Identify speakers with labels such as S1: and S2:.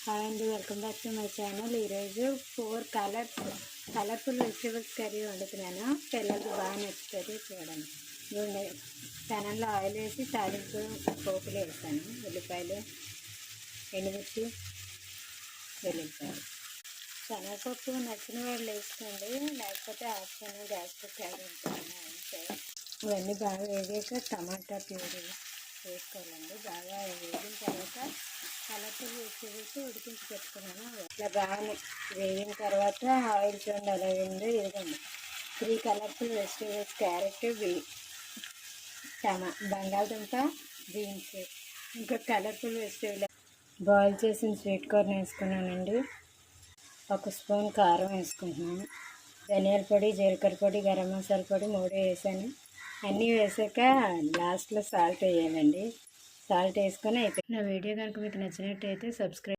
S1: Hi అండి, welcome back to my channel. ఈరోజు 4 colourful vegetables curry వండుతున్నాను. పిల్లలకి బాగా నచ్చుతుంది. చూడండి, చూడండి, పెనంలో ఆయిల్ వేసి తాలింపు పోపులు వేస్తాను. ఉల్లిపాయలు, ఎండుమిర్చి, వెల్లుల్లిపాయలు, శనగపప్పు నచ్చిన వాళ్ళు వేసుకోండి, లేకపోతే ఆప్షన్ గ్యాస్ట్రిక్ యాడ్ ఉంటుంది. అంతే. ఇవన్నీ బాగా వేగాక టమాటా ప్యూరీ వేసుకోవాలండి. బాగా వేగిన తర్వాత కలర్ఫుల్ వెజిటేబుల్స్ ఉడికించి పెట్టుకున్నాను. ఇట్లా బాగా వేగిన తర్వాత ఆయిల్ చూడండి అలా ఉంది. ఇదిగోండి 3 కలర్ఫుల్ వెజిటేబుల్స్, క్యారెట్, బంగాళదుంప, బీన్స్, ఇంకా కలర్ఫుల్ వెజిటేబుల్ బాయిల్ చేసిన స్వీట్ కార్న్ వేసుకున్నానండి. 1 స్పూన్ కారం వేసుకుంటున్నాను. ధనియాల పొడి, జీలకర్ర పొడి, గరం మసాలా పొడి 3 వేసాను. అన్నీ వేసాక లాస్ట్లో సాల్ట్ వేయాలండి. సాల్ట్ వేసుకొని అయిపోయింది. నా వీడియో కనుక మీకు నచ్చినట్టయితే సబ్స్క్రైబ్